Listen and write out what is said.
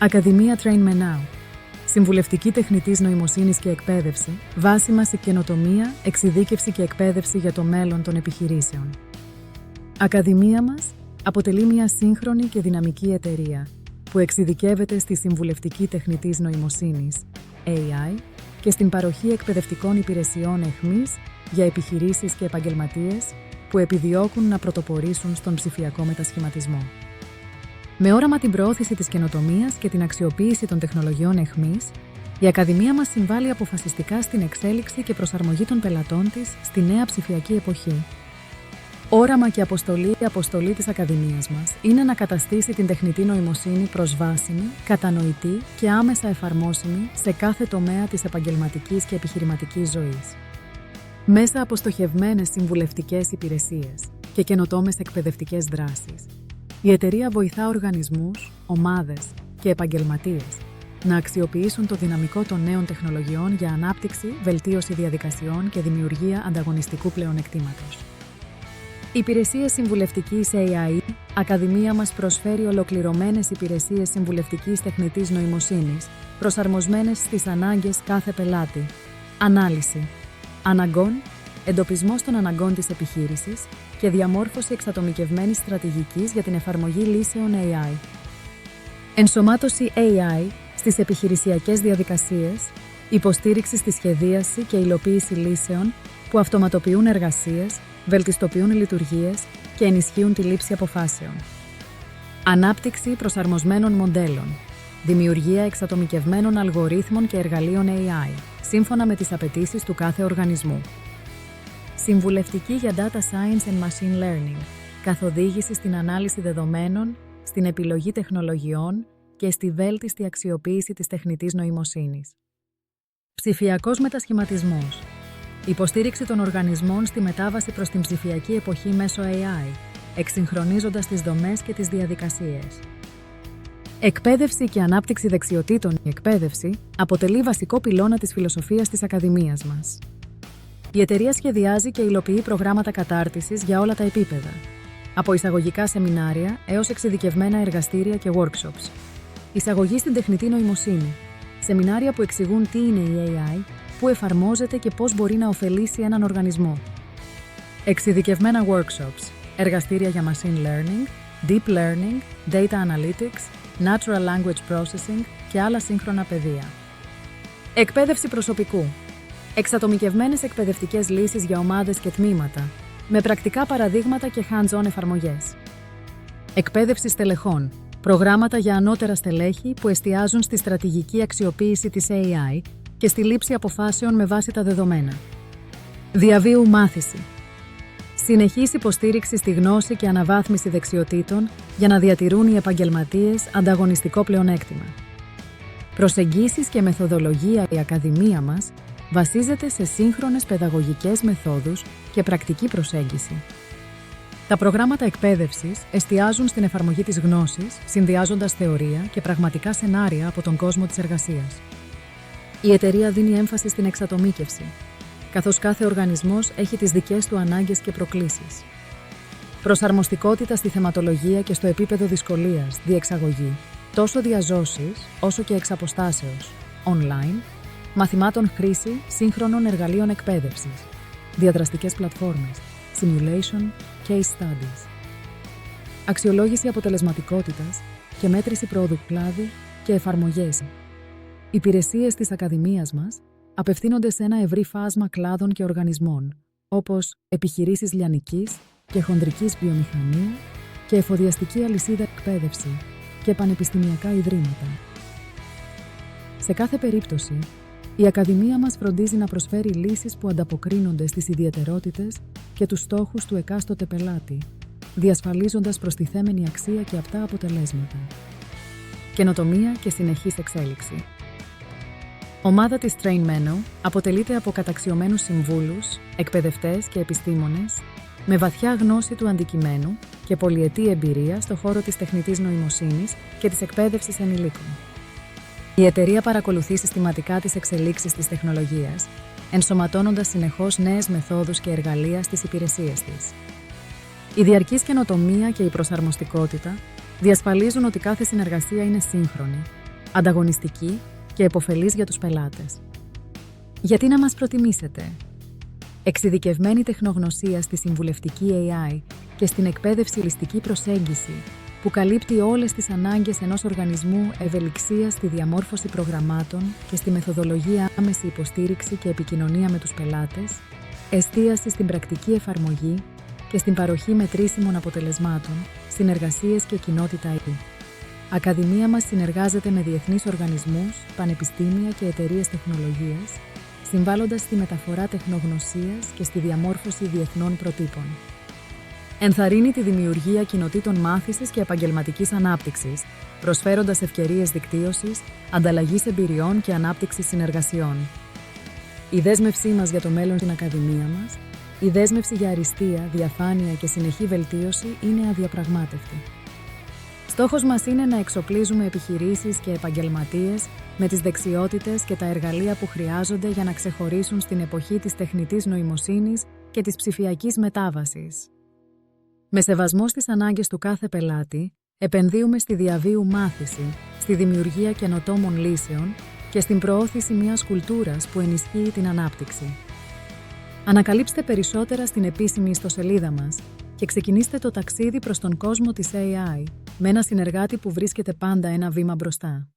Ακαδημία Train Me Now. Συμβουλευτική τεχνητής νοημοσύνης και εκπαίδευση, βάση μας η καινοτομία, εξειδίκευση και εκπαίδευση για το μέλλον των επιχειρήσεων. Ακαδημία μας αποτελεί μια σύγχρονη και δυναμική εταιρεία που εξειδικεύεται στη συμβουλευτική τεχνητής νοημοσύνης, AI, και στην παροχή εκπαιδευτικών υπηρεσιών εχμής για επιχειρήσεις και επαγγελματίες που επιδιώκουν να πρωτοπορήσουν στον ψηφιακό μετασχηματισμό. Με όραμα την προώθηση της καινοτομίας και την αξιοποίηση των τεχνολογιών εχμής, η Ακαδημία μας συμβάλλει αποφασιστικά στην εξέλιξη και προσαρμογή των πελατών της στη νέα ψηφιακή εποχή. Όραμα και αποστολή της Ακαδημίας μας είναι να καταστήσει την τεχνητή νοημοσύνη προσβάσιμη, κατανοητή και άμεσα εφαρμόσιμη σε κάθε τομέα της επαγγελματικής και επιχειρηματικής ζωής. Μέσα από στοχευμένες συμβουλευτικές υπηρεσίες και καινοτόμες εκπαιδευτικές δράσεις, η εταιρεία βοηθά οργανισμούς, ομάδες και επαγγελματίες να αξιοποιήσουν το δυναμικό των νέων τεχνολογιών για ανάπτυξη, βελτίωση διαδικασιών και δημιουργία ανταγωνιστικού πλεονεκτήματος. Υπηρεσίες συμβουλευτικής AI. Ακαδημία μας προσφέρει ολοκληρωμένες υπηρεσίες συμβουλευτικής τεχνητής νοημοσύνης, προσαρμοσμένες στις ανάγκες κάθε πελάτη. Ανάλυση αναγκών, εντοπισμός των αναγκών της επιχείρησης και διαμόρφωση εξατομικευμένης στρατηγικής για την εφαρμογή λύσεων AI. Ενσωμάτωση AI στις επιχειρησιακές διαδικασίες, υποστήριξη στη σχεδίαση και υλοποίηση λύσεων που αυτοματοποιούν εργασίες, βελτιστοποιούν λειτουργίες και ενισχύουν τη λήψη αποφάσεων. Ανάπτυξη προσαρμοσμένων μοντέλων. Δημιουργία εξατομικευμένων αλγορίθμων και εργαλείων AI, σύμφωνα με τις απαιτήσεις του κάθε οργανισμού. Συμβουλευτική για Data Science and Machine Learning. Καθοδήγηση στην ανάλυση δεδομένων, στην επιλογή τεχνολογιών και στη βέλτιστη αξιοποίηση της τεχνητής νοημοσύνης. Ψηφιακός μετασχηματισμός. Υποστήριξη των οργανισμών στη μετάβαση προς την ψηφιακή εποχή μέσω AI, εξυγχρονίζοντας τις δομές και τις διαδικασίες. Εκπαίδευση και ανάπτυξη δεξιοτήτων. Η εκπαίδευση αποτελεί βασικό πυλώνα της φιλοσοφίας της Ακαδημίας μας. Η εταιρεία σχεδιάζει και υλοποιεί προγράμματα κατάρτισης για όλα τα επίπεδα, από εισαγωγικά σεμινάρια έως εξειδικευμένα εργαστήρια και workshops. Εισαγωγή στην τεχνητή νοημοσύνη. Σεμινάρια που εξηγούν τι είναι η AI, πού εφαρμόζεται και πώς μπορεί να ωφελήσει έναν οργανισμό. Εξειδικευμένα workshops, εργαστήρια για machine learning, deep learning, data analytics, natural language processing και άλλα σύγχρονα πεδία. Εκπαίδευση προσωπικού. Εξατομικευμένες εκπαιδευτικές λύσεις για ομάδες και τμήματα, με πρακτικά παραδείγματα και hands-on εφαρμογές. Εκπαίδευση στελεχών. Προγράμματα για ανώτερα στελέχη που εστιάζουν στη στρατηγική αξιοποίηση της AI και στη λήψη αποφάσεων με βάση τα δεδομένα. Διαβίου μάθηση. Συνεχής υποστήριξη στη γνώση και αναβάθμιση δεξιοτήτων για να διατηρούν οι επαγγελματίες ανταγωνιστικό πλεονέκτημα. Προσεγγίσεις και μεθοδολογία. Η Ακαδημία μας βασίζεται σε σύγχρονες παιδαγωγικές μεθόδους και πρακτική προσέγγιση. Τα προγράμματα εκπαίδευσης εστιάζουν στην εφαρμογή της γνώσης, συνδυάζοντας θεωρία και πραγματικά σενάρια από τον κόσμο της εργασίας. Η εταιρεία δίνει έμφαση στην εξατομίκευση, καθώς κάθε οργανισμός έχει τις δικές του ανάγκες και προκλήσεις. Προσαρμοστικότητα στη θεματολογία και στο επίπεδο δυσκολίας, διεξαγωγή, τόσο διαζώσης όσο και εξ αποστάσεως, online, μαθημάτων χρήση σύγχρονων εργαλείων εκπαίδευσης, διαδραστικές πλατφόρμες, simulation, case studies. Αξιολόγηση αποτελεσματικότητας και μέτρηση πρόοδου κλάδη και εφαρμογές. Υπηρεσίες της Ακαδημίας μας απευθύνονται σε ένα ευρύ φάσμα κλάδων και οργανισμών, όπως επιχειρήσεις λιανικής και χονδρικής βιομηχανία και εφοδιαστική αλυσίδα εκπαίδευση και πανεπιστημιακά ιδρύματα. Σε κάθε περίπτωση, η Ακαδημία μας φροντίζει να προσφέρει λύσεις που ανταποκρίνονται στις ιδιαιτερότητες και τους στόχους του εκάστοτε πελάτη, διασφαλίζοντας προστιθέμενη αξία και απτά αποτελέσματα. Καινοτομία και συνεχής εξέλιξη. Ομάδα της Train Me Now αποτελείται από καταξιωμένους συμβούλους, εκπαιδευτές και επιστήμονες με βαθιά γνώση του αντικειμένου και πολυετή εμπειρία στο χώρο της τεχνητής νοημοσύνης και της εκπαίδευσης ενηλίκων. Η εταιρεία παρακολουθεί συστηματικά τις εξελίξεις της τεχνολογίας, ενσωματώνοντας συνεχώς νέες μεθόδους και εργαλεία στις υπηρεσίες της. Η διαρκής καινοτομία και η προσαρμοστικότητα διασφαλίζουν ότι κάθε συνεργασία είναι σύγχρονη, ανταγωνιστική και επωφελής για τους πελάτες. Γιατί να μας προτιμήσετε? Εξειδικευμένη τεχνογνωσία στη συμβουλευτική AI και στην εκπαίδευση ολιστική προσέγγιση που καλύπτει όλες τις ανάγκες ενός οργανισμού, ευελιξία στη διαμόρφωση προγραμμάτων και στη μεθοδολογία άμεση υποστήριξη και επικοινωνία με τους πελάτες, εστίαση στην πρακτική εφαρμογή και στην παροχή μετρήσιμων αποτελεσμάτων, συνεργασίες και κοινότητα AI. Ακαδημία μας συνεργάζεται με διεθνείς οργανισμούς, πανεπιστήμια και εταιρείες τεχνολογίας, συμβάλλοντας στη μεταφορά τεχνογνωσίας και στη διαμόρφωση διεθνών προτύπων. Ενθαρρύνει τη δημιουργία κοινοτήτων μάθησης και επαγγελματικής ανάπτυξης, προσφέροντας ευκαιρίες δικτύωσης, ανταλλαγής εμπειριών και ανάπτυξης συνεργασιών. Η δέσμευσή μας για το μέλλον στην Ακαδημία μας, η δέσμευση για αριστεία, διαφάνεια και συνεχή βελτίωση είναι αδιαπραγμάτευτη. Στόχος μας είναι να εξοπλίζουμε επιχειρήσεις και επαγγελματίες με τις δεξιότητες και τα εργαλεία που χρειάζονται για να ξεχωρίσουν στην εποχή της τεχνητής νοημοσύνης και της ψηφιακής μετάβασης. Με σεβασμό στις ανάγκες του κάθε πελάτη, επενδύουμε στη διαβίου μάθηση, στη δημιουργία καινοτόμων λύσεων και στην προώθηση μιας κουλτούρας που ενισχύει την ανάπτυξη. Ανακαλύψτε περισσότερα στην επίσημη ιστοσελίδα μας και ξεκινήστε το ταξίδι προς τον κόσμο της AI με ένα συνεργάτη που βρίσκεται πάντα ένα βήμα μπροστά.